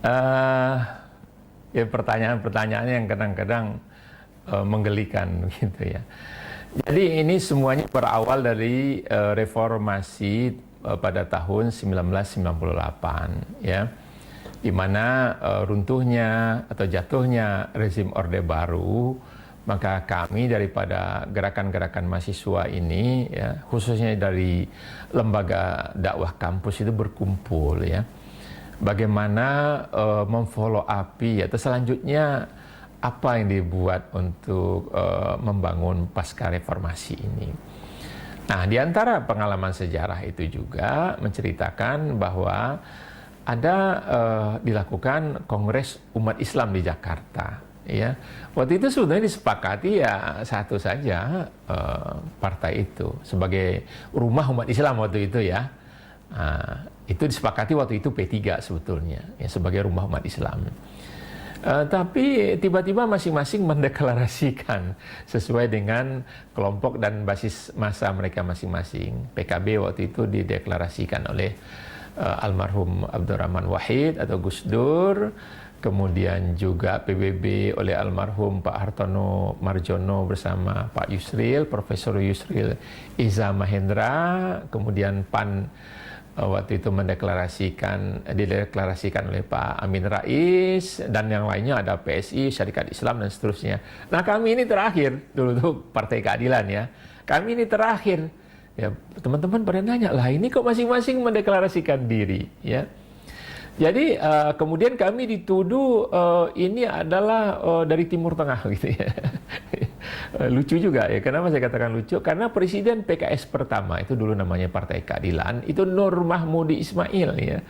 Eh, Ya pertanyaan-pertanyaan yang kadang-kadang menggelikan gitu ya. Jadi ini semuanya berawal dari reformasi pada tahun 1998 ya. Di mana runtuhnya atau jatuhnya rezim Orde Baru, maka kami daripada gerakan-gerakan mahasiswa ini ya, khususnya dari lembaga dakwah kampus itu berkumpul ya. Bagaimana memfollow up atau selanjutnya apa yang dibuat untuk membangun pasca reformasi ini. Nah, di antara pengalaman sejarah itu juga menceritakan bahwa ada dilakukan Kongres Umat Islam di Jakarta. Ya, waktu itu sebenarnya disepakati ya satu saja partai itu sebagai rumah umat Islam waktu itu ya. Nah, itu disepakati waktu itu P3 sebetulnya ya, sebagai rumah umat Islam. Tapi tiba-tiba masing-masing mendeklarasikan sesuai dengan kelompok dan basis massa mereka masing-masing. PKB waktu itu dideklarasikan oleh almarhum Abdurrahman Wahid atau Gus Dur, kemudian juga PBB oleh almarhum Pak Hartono Marjono bersama Pak Yusril, Profesor Yusril Iza Mahendra, kemudian PAN waktu itu dideklarasikan oleh Pak Amin Rais, dan yang lainnya ada PSI, Syarikat Islam dan seterusnya. Nah, kami ini terakhir, dulu tuh Partai Keadilan ya, kami ini terakhir ya. Teman-teman pada nanya, lah ini kok masing-masing mendeklarasikan diri ya. Jadi kemudian kami dituduh ini adalah dari Timur Tengah gitu ya. Lucu juga ya. Kenapa saya katakan lucu? Karena Presiden PKS pertama itu dulu namanya Partai Keadilan itu Nur Mahmudi Ismail ya.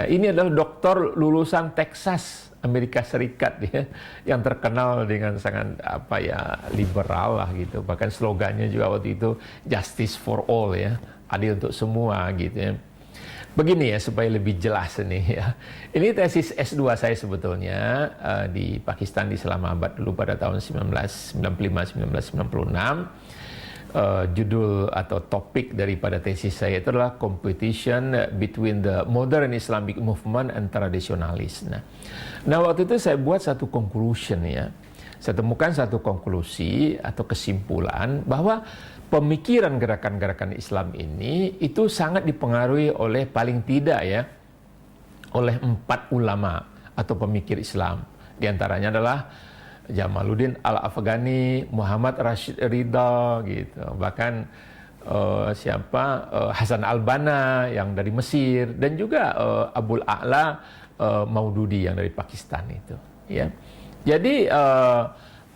Ini adalah doktor lulusan Texas, Amerika Serikat ya, yang terkenal dengan sangat apa ya, liberal lah gitu. Bahkan slogannya juga waktu itu Justice for All ya, adil untuk semua gitu ya. Begini ya supaya lebih jelas nih ya. Ini tesis S2 saya sebetulnya di Pakistan, di Islamabad dulu pada tahun 1995-1996. Judul atau topik daripada tesis saya itu adalah Competition between the Modern Islamic Movement and Traditionalists. Nah, waktu itu saya buat satu conclusion ya. Saya temukan satu konklusi atau kesimpulan bahwa pemikiran gerakan-gerakan Islam ini itu sangat dipengaruhi oleh paling tidak ya oleh 4 ulama atau pemikir Islam. Di antaranya adalah Jamaluddin Al-Afghani, Muhammad Rashid Ridha gitu. Bahkan Hasan Al-Banna yang dari Mesir, dan juga Abul A'la Maududi yang dari Pakistan itu ya. Jadi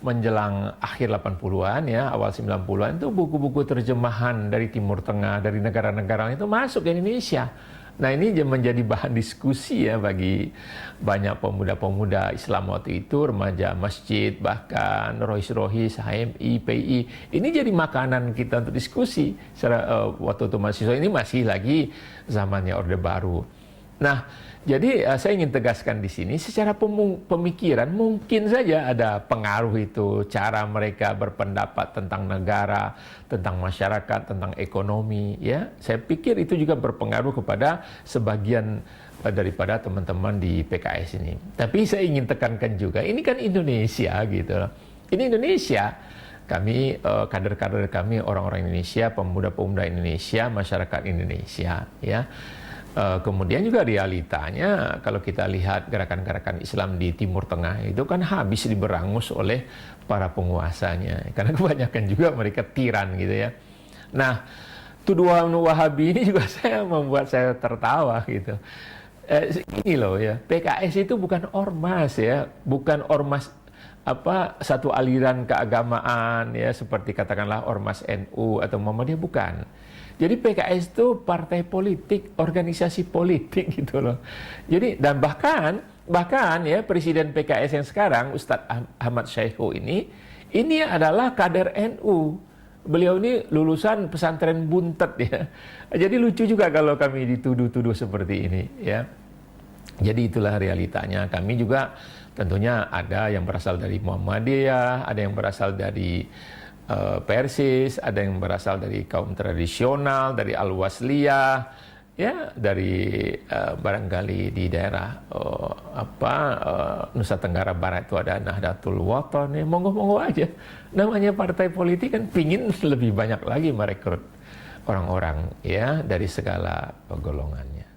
menjelang akhir 80-an ya, awal 90-an itu buku-buku terjemahan dari Timur Tengah, dari negara-negara itu masuk ke Indonesia. Nah, ini menjadi bahan diskusi ya bagi banyak pemuda-pemuda Islam waktu itu, remaja masjid, bahkan Rohis, HMI, PI. Ini jadi makanan kita untuk diskusi. Waktu itu mahasiswa ini masih lagi zamannya Orde Baru. Nah, jadi saya ingin tegaskan di sini, secara pemikiran mungkin saja ada pengaruh itu, cara mereka berpendapat tentang negara, tentang masyarakat, tentang ekonomi, ya. Saya pikir itu juga berpengaruh kepada sebagian daripada teman-teman di PKS ini. Tapi saya ingin tekankan juga, ini kan Indonesia gitu. Ini Indonesia. Kami, kader-kader kami, orang-orang Indonesia, pemuda-pemuda Indonesia, masyarakat Indonesia, ya. Kemudian juga realitanya kalau kita lihat gerakan-gerakan Islam di Timur Tengah itu kan habis diberangus oleh para penguasanya, karena kebanyakan juga mereka tiran gitu ya. Nah, tuduhan Wahabi ini juga membuat saya tertawa gitu. Ini loh ya, PKS itu bukan ormas ya, bukan ormas satu aliran keagamaan ya, seperti katakanlah ormas NU atau Muhammadiyah, bukan. Jadi PKS itu partai politik, organisasi politik gitu loh. Jadi dan bahkan ya Presiden PKS yang sekarang Ustadz Ahmad Syahihu ini adalah kader NU. Beliau ini lulusan pesantren Buntet ya. Jadi lucu juga kalau kami dituduh-tuduh seperti ini ya. Jadi itulah realitanya. Kami juga tentunya ada yang berasal dari Muhammadiyah, ada yang berasal dari Persis, ada yang berasal dari kaum tradisional, dari Al-Wasliyah, ya dari barangkali di daerah Nusa Tenggara Barat itu ada Nahdlatul Wathon, ya monggo-monggo aja. Namanya partai politik kan pingin lebih banyak lagi merekrut orang-orang ya dari segala golongannya.